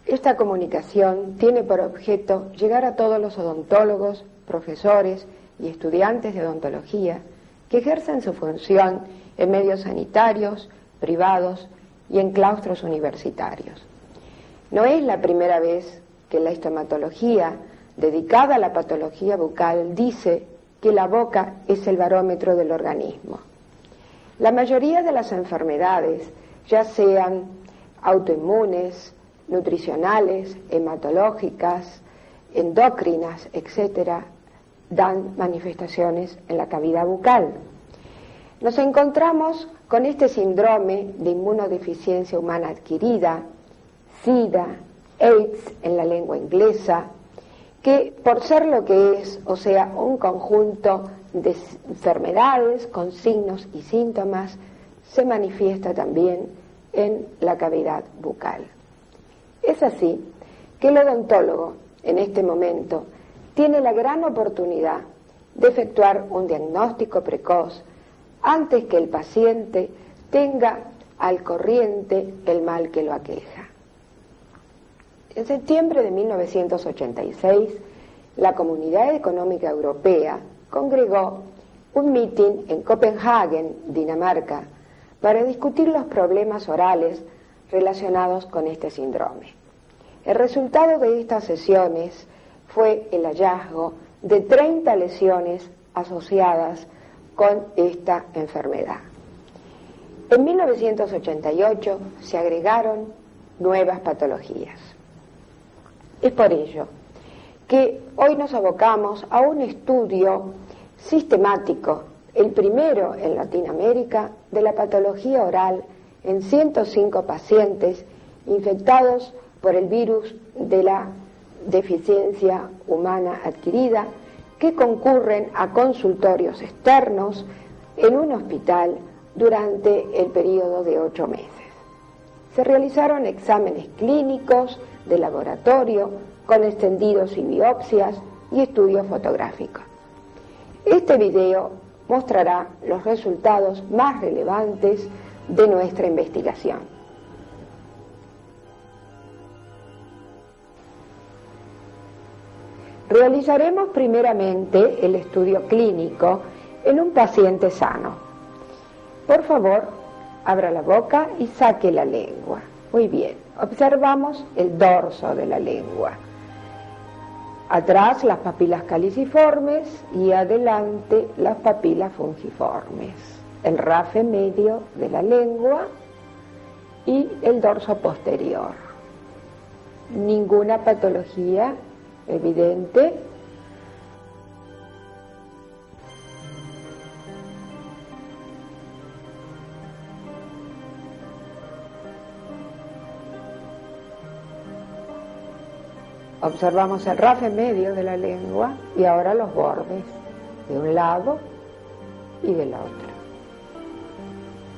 Esta comunicación tiene por objeto llegar a todos los odontólogos, profesores y estudiantes de odontología que ejercen su función en medios sanitarios, privados y en claustros universitarios. No es la primera vez que la estomatología, dedicada a la patología bucal, dice que la boca es el barómetro del organismo. La mayoría de las enfermedades, ya sean autoinmunes, nutricionales, hematológicas, endocrinas, etc., dan manifestaciones en la cavidad bucal. Nos encontramos con este síndrome de inmunodeficiencia humana adquirida, SIDA, AIDS en la lengua inglesa, que por ser lo que es, o sea, un conjunto de enfermedades con signos y síntomas, se manifiesta también en la cavidad bucal. Es así que el odontólogo, en este momento, tiene la gran oportunidad de efectuar un diagnóstico precoz antes que el paciente tenga al corriente el mal que lo aqueja. En septiembre de 1986, la Comunidad Económica Europea congregó un mitin en Copenhague, Dinamarca, para discutir los problemas orales relacionados con este síndrome. El resultado de estas sesiones fue el hallazgo de 30 lesiones asociadas con esta enfermedad. En 1988 se agregaron nuevas patologías. Es por ello que hoy nos abocamos a un estudio sistemático, el primero en Latinoamérica, de la patología oral en 105 pacientes infectados por el virus de la deficiencia humana adquirida, que concurren a consultorios externos en un hospital durante el periodo de 8 meses. Se realizaron exámenes clínicos de laboratorio con extendidos y biopsias y estudios fotográficos. Este video mostrará los resultados más relevantes de nuestra investigación. Realizaremos primeramente el estudio clínico en un paciente sano. Por favor, abra la boca y saque la lengua. Muy bien, observamos el dorso de la lengua. Atrás las papilas caliciformes y adelante las papilas fungiformes. El rafe medio de la lengua y el dorso posterior. Ninguna patología evidente. Observamos el rafe medio de la lengua y ahora los bordes de un lado y del otro.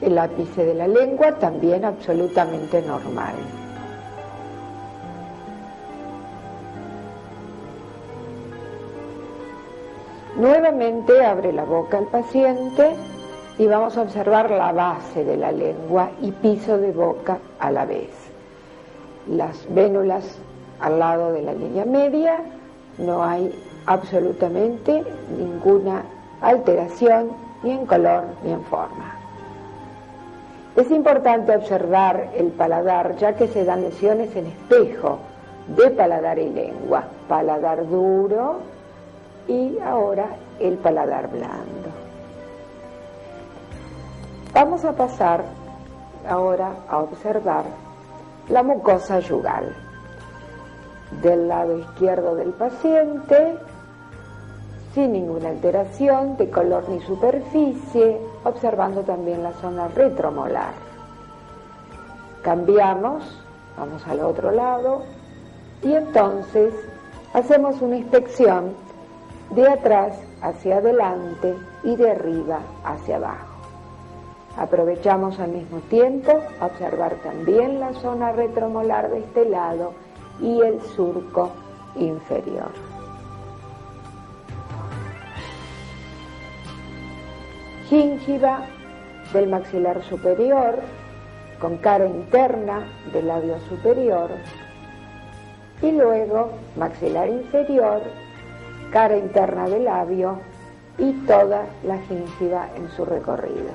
El ápice de la lengua también absolutamente normal. Nuevamente abre la boca el paciente y vamos a observar la base de la lengua y piso de boca a la vez. Las vénulas al lado de la línea media, no hay absolutamente ninguna alteración ni en color ni en forma. Es importante observar el paladar, ya que se dan lesiones en espejo de paladar y lengua. Paladar duro y ahora el paladar blando. Vamos a pasar ahora a observar la mucosa yugal. Del lado izquierdo del paciente, sin ninguna alteración de color ni superficie, observando también la zona retromolar. Cambiamos, vamos al otro lado y entonces hacemos una inspección de atrás hacia adelante y de arriba hacia abajo. Aprovechamos al mismo tiempo a observar también la zona retromolar de este lado y el surco inferior. Gíngiva del maxilar superior, con cara interna del labio superior, y luego maxilar inferior, cara interna del labio y toda la gingiva en su recorrido.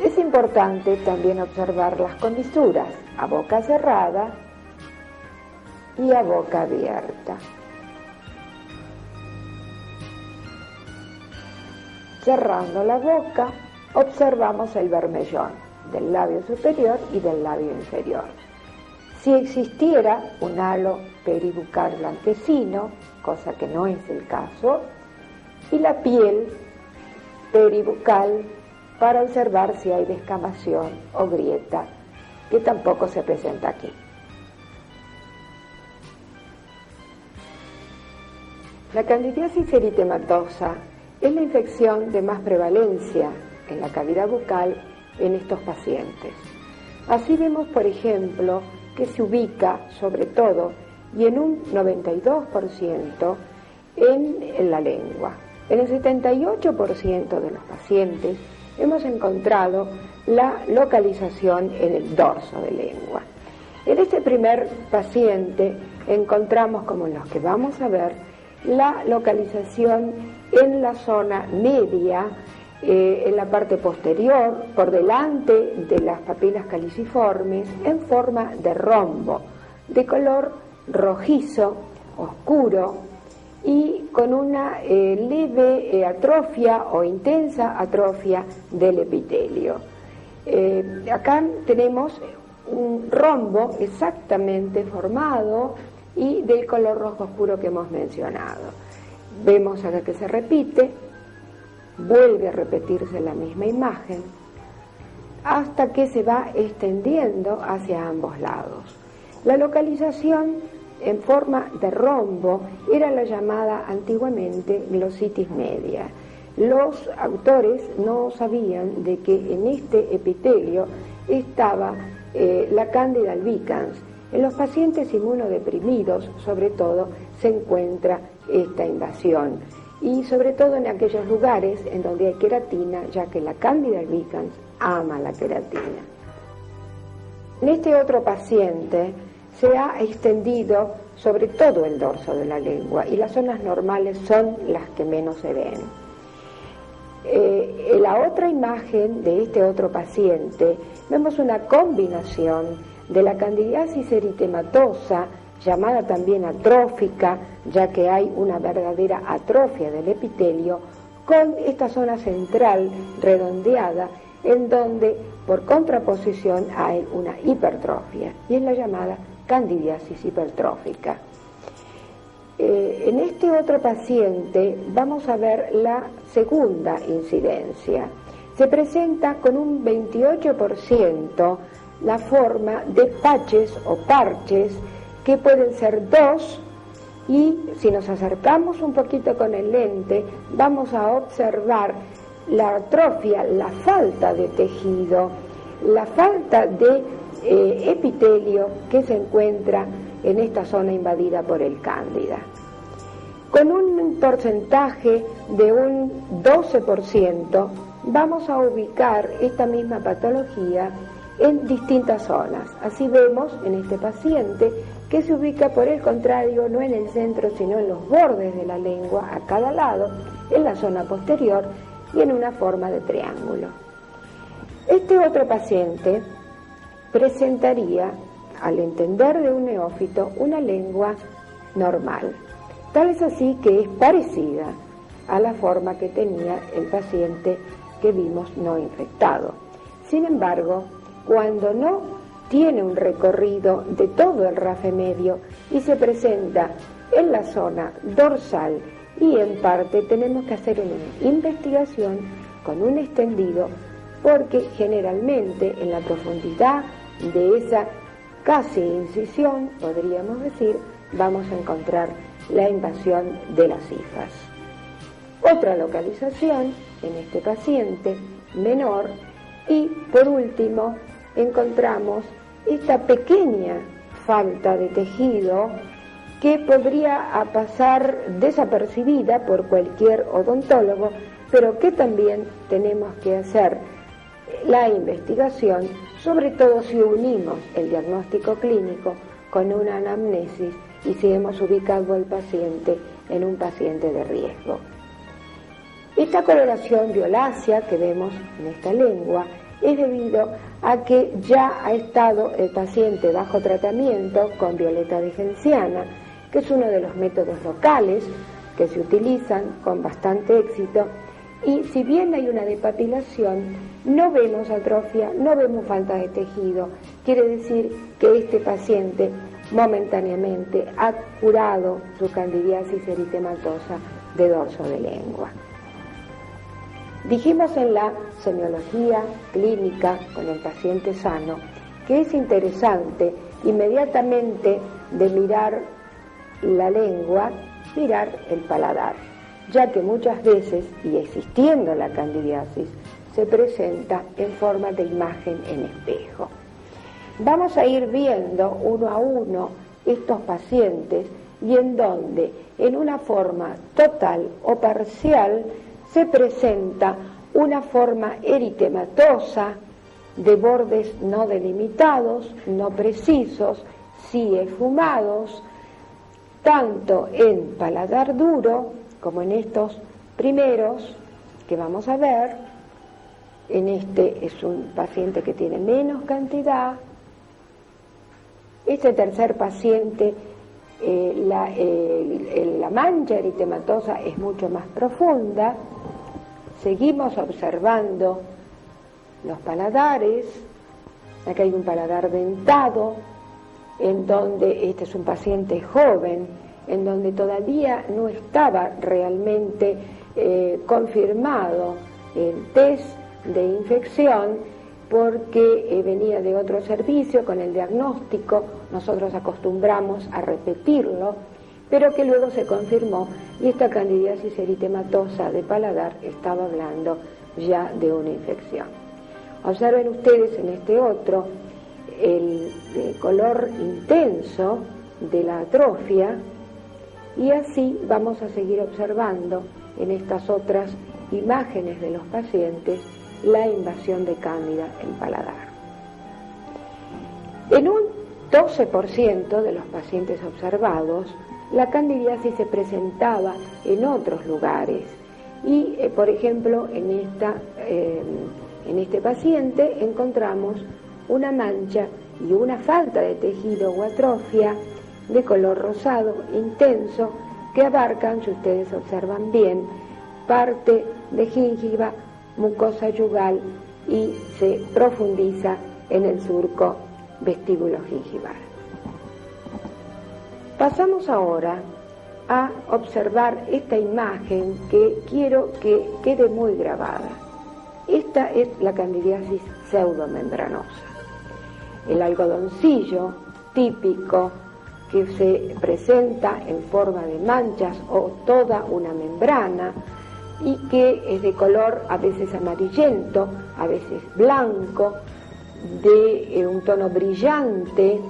Es importante también observar las comisuras a boca cerrada y a boca abierta. Cerrando la boca, observamos el bermellón del labio superior y del labio inferior. Si existiera un halo peribucal blanquecino, cosa que no es el caso, y la piel peribucal para observar si hay descamación o grieta, que tampoco se presenta aquí. La candidiasis eritematosa es la infección de más prevalencia en la cavidad bucal en estos pacientes. Así vemos, por ejemplo, que se ubica sobre todo y en un 92% en la lengua. En el 78% de los pacientes hemos encontrado la localización en el dorso de lengua. En este primer paciente encontramos, como en los que vamos a ver, la localización en la zona media, en la parte posterior, por delante de las papilas caliciformes, en forma de rombo, de color rojizo, oscuro, y con una leve atrofia o intensa atrofia del epitelio. Acá tenemos un rombo exactamente formado y del color rojo oscuro que hemos mencionado. Vemos acá que se repite, vuelve a repetirse la misma imagen, hasta que se va extendiendo hacia ambos lados. La localización en forma de rombo era la llamada antiguamente glositis media. Los autores no sabían de que en este epitelio estaba la Candida albicans. En los pacientes inmunodeprimidos, sobre todo, se encuentra esta invasión, y sobre todo en aquellos lugares en donde hay queratina, ya que la Candida albicans ama la queratina. En este otro paciente se ha extendido sobre todo el dorso de la lengua y las zonas normales son las que menos se ven. En la otra imagen de este otro paciente vemos una combinación de la candidiasis eritematosa, llamada también atrófica, ya que hay una verdadera atrofia del epitelio, con esta zona central redondeada, en donde por contraposición hay una hipertrofia, y es la llamada candidiasis hipertrófica. En este otro paciente vamos a ver la segunda incidencia. Se presenta con un 28% la forma de patches o parches, que pueden ser dos, y si nos acercamos un poquito con el lente vamos a observar la atrofia, la falta de tejido, la falta de epitelio que se encuentra en esta zona invadida por el cándida. Con un porcentaje de un 12% vamos a ubicar esta misma patología en distintas zonas. Así vemos en este paciente que se ubica, por el contrario, no en el centro, sino en los bordes de la lengua, a cada lado, en la zona posterior y en una forma de triángulo. Este otro paciente presentaría, al entender de un neófito, una lengua normal. Tal es así que es parecida a la forma que tenía el paciente que vimos no infectado. Sin embargo, cuando no tiene un recorrido de todo el rafe medio y se presenta en la zona dorsal y en parte, tenemos que hacer una investigación con un extendido, porque generalmente en la profundidad de esa casi incisión, podríamos decir, vamos a encontrar la invasión de las hifas. Otra localización en este paciente menor, y por último encontramos esta pequeña falta de tejido que podría pasar desapercibida por cualquier odontólogo, pero que también tenemos que hacer la investigación, sobre todo si unimos el diagnóstico clínico con una anamnesis y si hemos ubicado al paciente en un paciente de riesgo. Esta coloración violácea que vemos en esta lengua es debido a que ya ha estado el paciente bajo tratamiento con violeta de genciana, que es uno de los métodos locales que se utilizan con bastante éxito, y si bien hay una depapilación, no vemos atrofia, no vemos falta de tejido. Quiere decir que este paciente momentáneamente ha curado su candidiasis eritematosa de dorso de lengua. Dijimos en la semiología clínica con el paciente sano que es interesante inmediatamente de mirar la lengua, mirar el paladar, ya que muchas veces, y existiendo la candidiasis, se presenta en forma de imagen en espejo. Vamos a ir viendo uno a uno estos pacientes y en donde, en una forma total o parcial, se presenta una forma eritematosa de bordes no delimitados, no precisos, sí esfumados, tanto en paladar duro como en estos primeros que vamos a ver. En este es un paciente que tiene menos cantidad. Este tercer paciente, la mancha eritematosa es mucho más profunda. Seguimos observando los paladares. Acá hay un paladar dentado, en donde este es un paciente joven, en donde todavía no estaba realmente confirmado el test de infección, porque venía de otro servicio con el diagnóstico. Nosotros acostumbramos a repetirlo, pero que luego se confirmó, y esta candidiasis eritematosa de paladar estaba hablando ya de una infección. Observen ustedes en este otro el color intenso de la atrofia, y así vamos a seguir observando en estas otras imágenes de los pacientes la invasión de cándida en paladar. En un 12% de los pacientes observados, la candidiasis se presentaba en otros lugares y, por ejemplo, en este paciente encontramos una mancha y una falta de tejido o atrofia de color rosado intenso que abarcan, si ustedes observan bien, parte de gingiva, mucosa yugal y se profundiza en el surco vestíbulo-gingival. Pasamos ahora a observar esta imagen que quiero que quede muy grabada. Esta es la candidiasis pseudomembranosa. El algodoncillo típico que se presenta en forma de manchas o toda una membrana y que es de color a veces amarillento, a veces blanco, de un tono brillante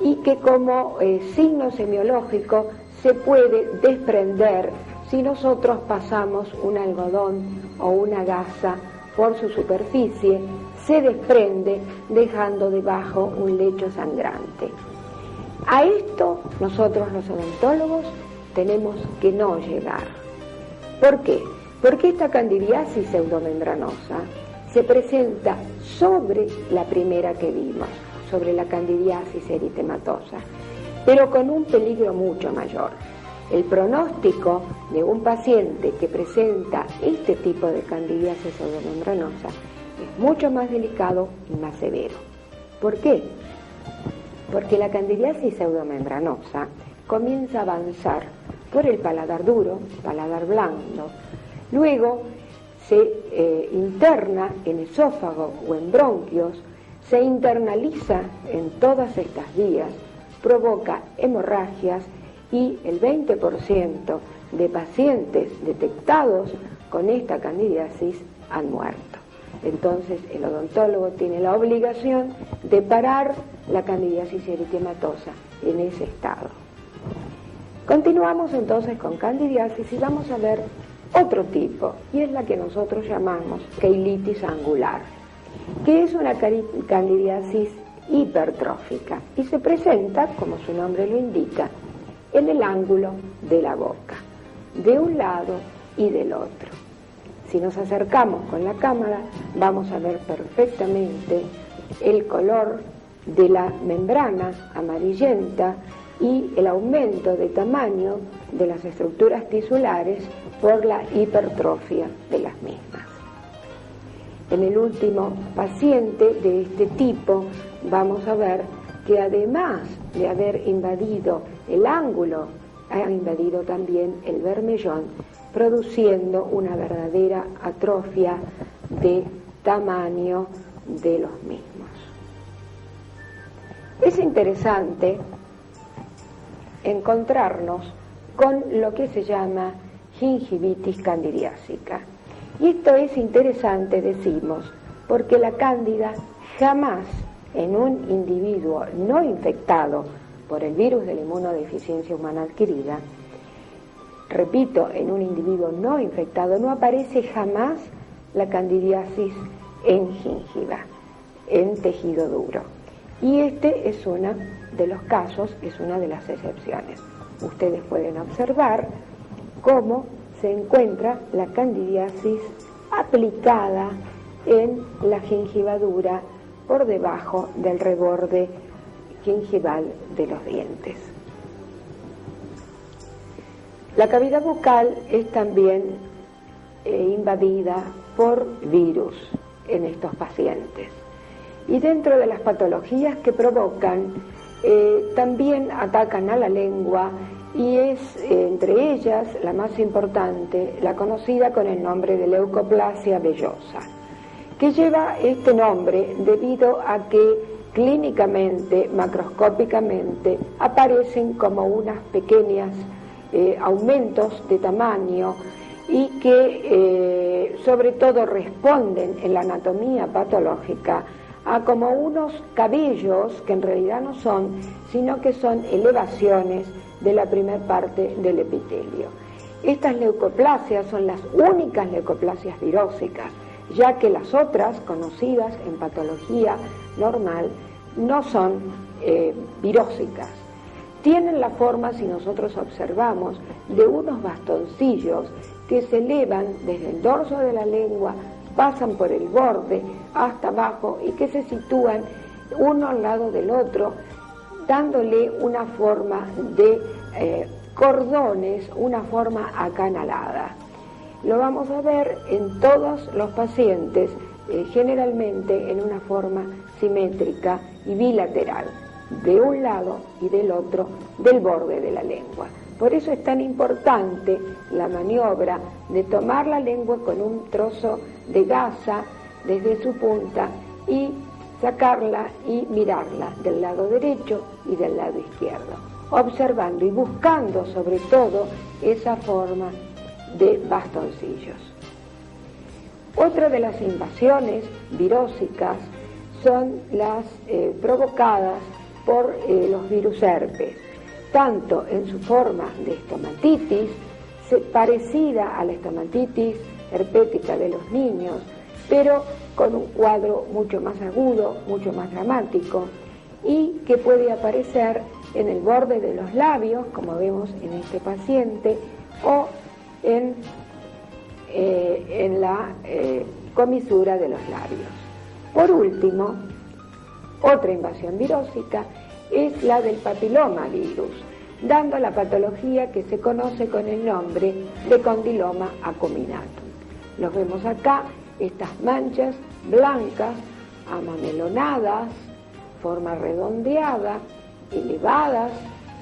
y que como signo semiológico se puede desprender si nosotros pasamos un algodón o una gasa por su superficie, se desprende dejando debajo un lecho sangrante. A esto nosotros los odontólogos tenemos que no llegar. ¿Por qué? Porque esta candidiasis pseudomembranosa se presenta sobre la primera que vimos, sobre la candidiasis eritematosa, pero con un peligro mucho mayor. El pronóstico de un paciente que presenta este tipo de candidiasis pseudomembranosa es mucho más delicado y más severo. ¿Por qué? Porque la candidiasis pseudomembranosa comienza a avanzar por el paladar duro, paladar blando, luego se interna en esófago o en bronquios, se internaliza en todas estas vías, provoca hemorragias y el 20% de pacientes detectados con esta candidiasis han muerto. Entonces el odontólogo tiene la obligación de parar la candidiasis eritematosa en ese estado. Continuamos entonces con candidiasis y vamos a ver otro tipo, y es la que nosotros llamamos queilitis angular. que es una candidiasis hipertrófica y se presenta, como su nombre lo indica, en el ángulo de la boca, de un lado y del otro. Si nos acercamos con la cámara, vamos a ver perfectamente el color de la membrana amarillenta y el aumento de tamaño de las estructuras tisulares por la hipertrofia de las mismas. En el último paciente de este tipo vamos a ver que además de haber invadido el ángulo, ha invadido también el bermellón, produciendo una verdadera atrofia de tamaño de los mismos. Es interesante encontrarnos con lo que se llama gingivitis candidiásica. Y esto es interesante, decimos, porque la cándida jamás en un individuo no infectado por el virus de la inmunodeficiencia humana adquirida, repito, en un individuo no infectado no aparece jamás la candidiasis en gingiva, en tejido duro. Y este es uno de los casos, es una de las excepciones. Ustedes pueden observar cómo se encuentra la candidiasis aplicada en la gingiva dura por debajo del reborde gingival de los dientes. La cavidad bucal es también invadida por virus en estos pacientes. Y dentro de las patologías que provocan, también atacan a la lengua y es entre ellas la más importante, la conocida con el nombre de leucoplasia vellosa, que lleva este nombre debido a que clínicamente, macroscópicamente, aparecen como unas pequeñas aumentos de tamaño y que sobre todo responden en la anatomía patológica a como unos cabellos que en realidad no son, sino que son elevaciones de la primer parte del epitelio. Estas leucoplasias son las únicas leucoplasias virósicas, ya que las otras conocidas en patología normal no son virósicas. Tienen la forma, si nosotros observamos, de unos bastoncillos que se elevan desde el dorso de la lengua, pasan por el borde hasta abajo y que se sitúan uno al lado del otro, dándole una forma de cordones, una forma acanalada. Lo vamos a ver en todos los pacientes, generalmente en una forma simétrica y bilateral, de un lado y del otro del borde de la lengua. Por eso es tan importante la maniobra de tomar la lengua con un trozo de gasa desde su punta y sacarla y mirarla del lado derecho y del lado izquierdo, observando y buscando sobre todo esa forma de bastoncillos. Otra de las invasiones virósicas son las provocadas por los virus herpes, tanto en su forma de estomatitis, parecida a la estomatitis herpética de los niños, pero con un cuadro mucho más agudo, mucho más dramático, y que puede aparecer en el borde de los labios, como vemos en este paciente, o en la comisura de los labios. Por último, otra invasión virósica es la del papilomavirus, dando la patología que se conoce con el nombre de condiloma acuminatum. Los vemos acá, estas manchas blancas, amamelonadas, forma redondeada, elevadas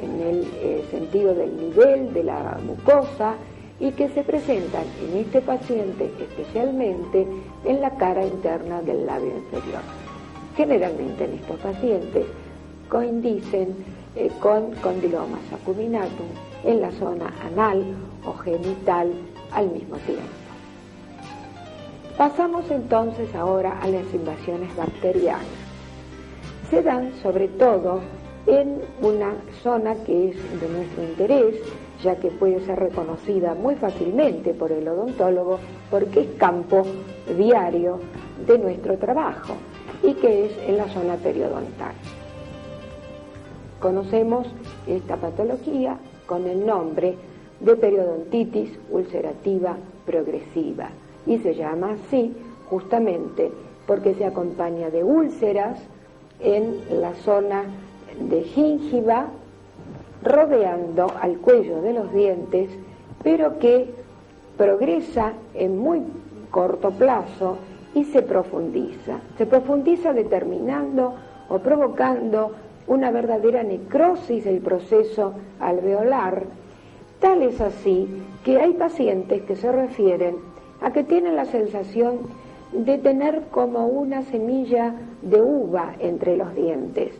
en el sentido del nivel de la mucosa y que se presentan en este paciente especialmente en la cara interna del labio inferior. Generalmente en estos pacientes coinciden con condilomas acuminatum en la zona anal o genital al mismo tiempo. Pasamos entonces ahora a las invasiones bacterianas. Se dan sobre todo en una zona que es de nuestro interés, ya que puede ser reconocida muy fácilmente por el odontólogo porque es campo diario de nuestro trabajo y que es en la zona periodontal. Conocemos esta patología con el nombre de periodontitis ulcerativa progresiva y se llama así justamente porque se acompaña de úlceras en la zona de gingiva rodeando al cuello de los dientes, pero que progresa en muy corto plazo y se profundiza determinando o provocando una verdadera necrosis del proceso alveolar. Tal es así que hay pacientes que se refieren a que tienen la sensación de tener como una semilla de uva entre los dientes.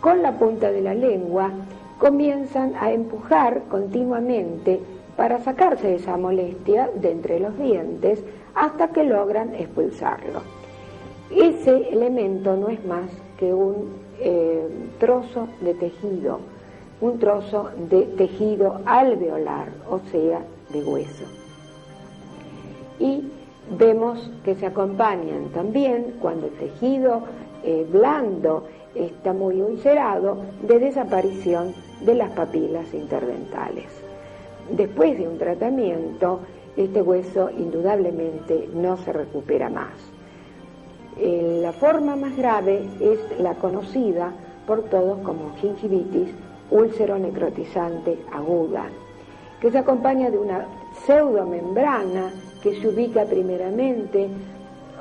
Con la punta de la lengua comienzan a empujar continuamente para sacarse esa molestia de entre los dientes hasta que logran expulsarlo. Ese elemento no es más que un trozo de tejido, un trozo de tejido alveolar, o sea, de hueso. Y vemos que se acompañan también, cuando el tejido blando está muy ulcerado, de desaparición de las papilas interdentales. Después de un tratamiento, este hueso indudablemente no se recupera más. La forma más grave es la conocida por todos como gingivitis úlcero-necrotizante aguda, que se acompaña de una pseudomembrana que se ubica primeramente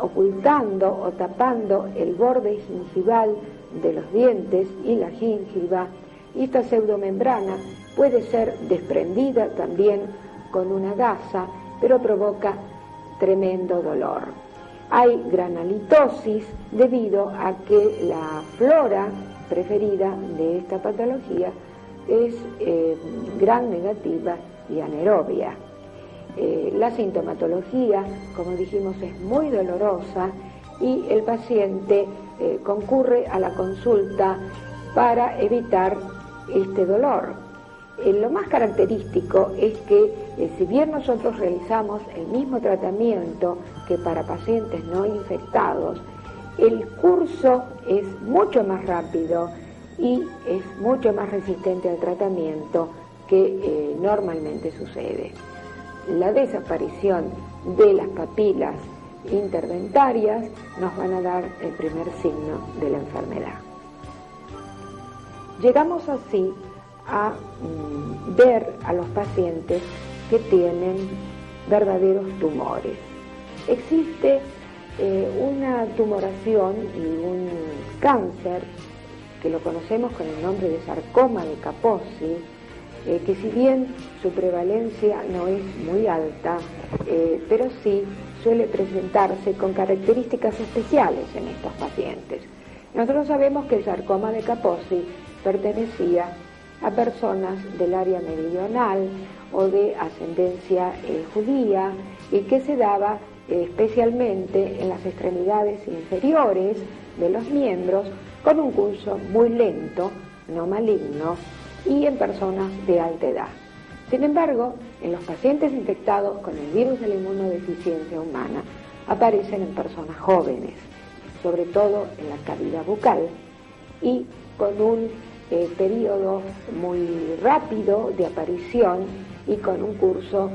ocultando o tapando el borde gingival de los dientes y la gingiva, y esta pseudomembrana puede ser desprendida también con una gasa, pero provoca tremendo dolor. Hay granulitosis debido a que la flora preferida de esta patología es gram negativa y anaerobia. La sintomatología, como dijimos, es muy dolorosa y el paciente concurre a la consulta para evitar este dolor. Lo más característico es que si bien nosotros realizamos el mismo tratamiento que para pacientes no infectados, el curso es mucho más rápido y es mucho más resistente al tratamiento que normalmente sucede. La desaparición de las papilas interdentarias nos van a dar el primer signo de la enfermedad. Llegamos así a ver a los pacientes que tienen verdaderos tumores. Existe una tumoración y un cáncer que lo conocemos con el nombre de sarcoma de Kaposi, que si bien su prevalencia no es muy alta, pero sí suele presentarse con características especiales en estos pacientes. Nosotros sabemos que el sarcoma de Kaposi pertenecía a personas del área meridional o de ascendencia judía y que se daba especialmente en las extremidades inferiores de los miembros con un curso muy lento, no maligno, y en personas de alta edad. Sin embargo, en los pacientes infectados con el virus de la inmunodeficiencia humana aparecen en personas jóvenes, sobre todo en la cavidad bucal, y con un periodo muy rápido de aparición y con un curso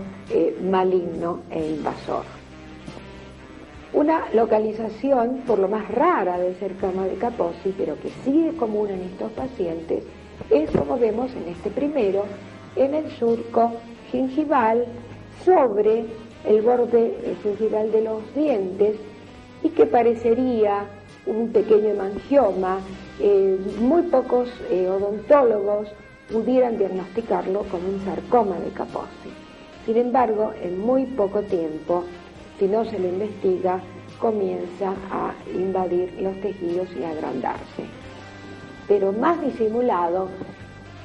maligno e invasor. Una localización por lo más rara del sarcoma de Kaposi, pero que sí es común en estos pacientes, es como vemos en este primero, en el surco gingival sobre el borde gingival de los dientes y que parecería un pequeño hemangioma. Muy pocos odontólogos pudieran diagnosticarlo como un sarcoma de Kaposi. Sin embargo, en muy poco tiempo, si no se lo investiga, comienza a invadir los tejidos y a agrandarse. Pero más disimulado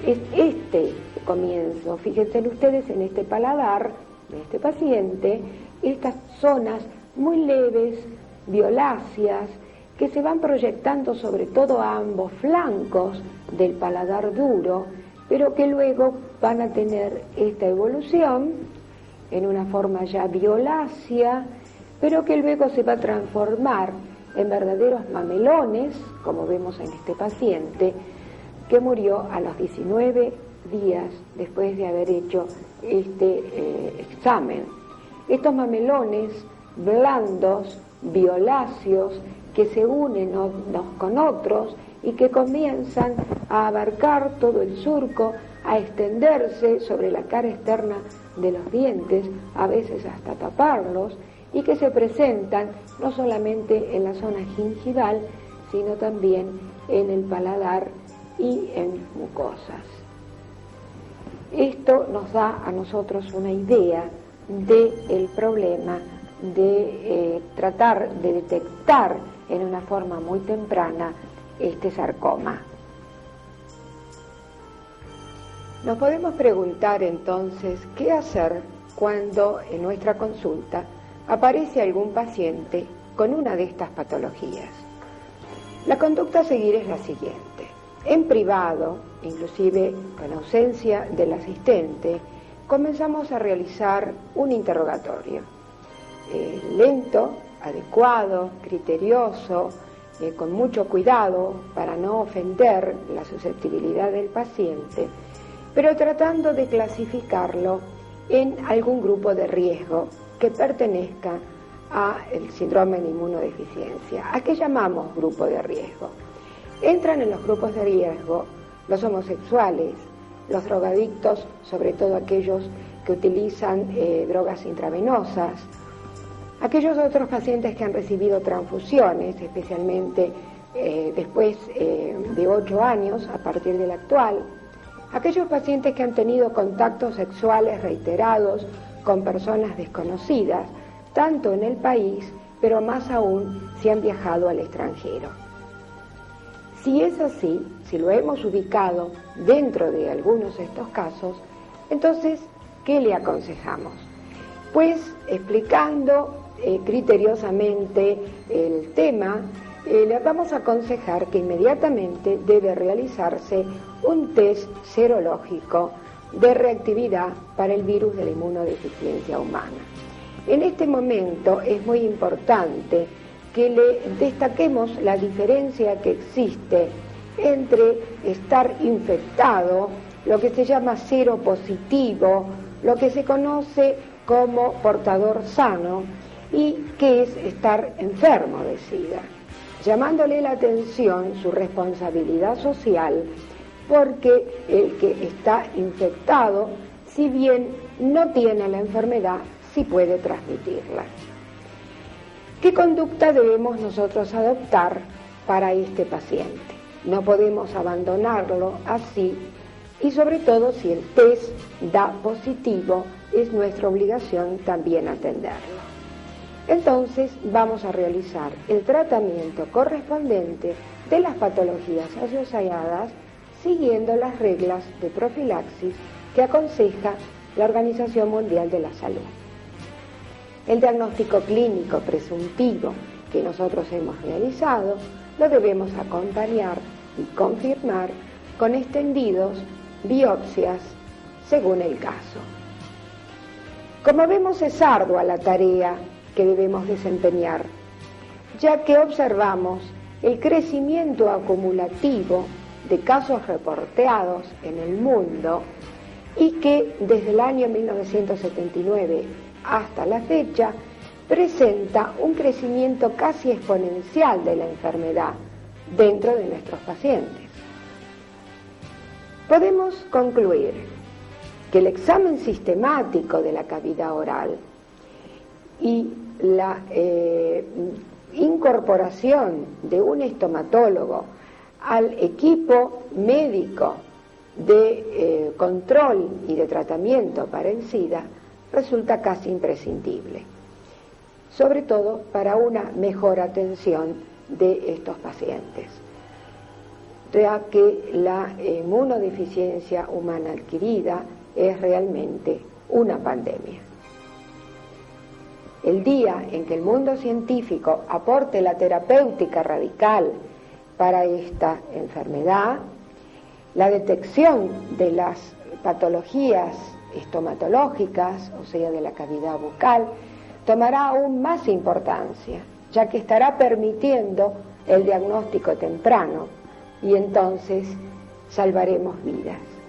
es este comienzo. Fíjense ustedes en este paladar de este paciente, estas zonas muy leves, violáceas, que se van proyectando sobre todo a ambos flancos del paladar duro pero que luego van a tener esta evolución en una forma ya violácea, pero que luego se va a transformar en verdaderos mamelones, como vemos en este paciente, que murió a los 19 días después de haber hecho este examen. Estos mamelones blandos, violáceos, que se unen unos con otros y que comienzan a abarcar todo el surco, a extenderse sobre la cara externa de los dientes, a veces hasta taparlos, y que se presentan no solamente en la zona gingival, sino también en el paladar y en mucosas. Esto nos da a nosotros una idea del problema de tratar de detectar en una forma muy temprana este sarcoma. Nos podemos preguntar entonces qué hacer cuando en nuestra consulta aparece algún paciente con una de estas patologías. La conducta a seguir es la siguiente. En privado, inclusive con ausencia del asistente, comenzamos a realizar un interrogatorio lento, adecuado, criterioso, con mucho cuidado para no ofender la susceptibilidad del paciente, pero tratando de clasificarlo en algún grupo de riesgo que pertenezca al síndrome de inmunodeficiencia. ¿A qué llamamos grupo de riesgo? Entran en los grupos de riesgo los homosexuales, los drogadictos, sobre todo aquellos que utilizan drogas intravenosas, aquellos otros pacientes que han recibido transfusiones, especialmente después de 8 años, a partir del actual, aquellos pacientes que han tenido contactos sexuales reiterados con personas desconocidas, tanto en el país, pero más aún si han viajado al extranjero. Si es así, si lo hemos ubicado dentro de algunos de estos casos, entonces, ¿qué le aconsejamos? Pues explicando criteriosamente el tema, le vamos a aconsejar que inmediatamente debe realizarse un test serológico de reactividad para el virus de la inmunodeficiencia humana. En este momento es muy importante que le destaquemos la diferencia que existe entre estar infectado, lo que se llama seropositivo, lo que se conoce como portador sano, y que es estar enfermo de SIDA, llamándole la atención su responsabilidad social, porque el que está infectado, si bien no tiene la enfermedad, sí puede transmitirla. ¿Qué conducta debemos nosotros adoptar para este paciente? No podemos abandonarlo así, y sobre todo si el test da positivo, es nuestra obligación también atenderlo. Entonces vamos a realizar el tratamiento correspondiente de las patologías asociadas siguiendo las reglas de profilaxis que aconseja la Organización Mundial de la Salud. El diagnóstico clínico presuntivo que nosotros hemos realizado lo debemos acompañar y confirmar con extendidos biopsias según el caso. Como vemos, es ardua la tarea que debemos desempeñar, ya que observamos el crecimiento acumulativo de casos reporteados en el mundo y que desde el año 1979 hasta la fecha presenta un crecimiento casi exponencial de la enfermedad dentro de nuestros pacientes. Podemos concluir que el examen sistemático de la cavidad oral y la incorporación de un estomatólogo al equipo médico de control y de tratamiento para el SIDA resulta casi imprescindible, sobre todo para una mejor atención de estos pacientes, ya que la inmunodeficiencia humana adquirida es realmente una pandemia. El día en que el mundo científico aporte la terapéutica radical para esta enfermedad, La detección de las patologías estomatológicas, o sea, de la cavidad bucal, tomará aún más importancia, ya que estará permitiendo el diagnóstico temprano y entonces salvaremos vidas.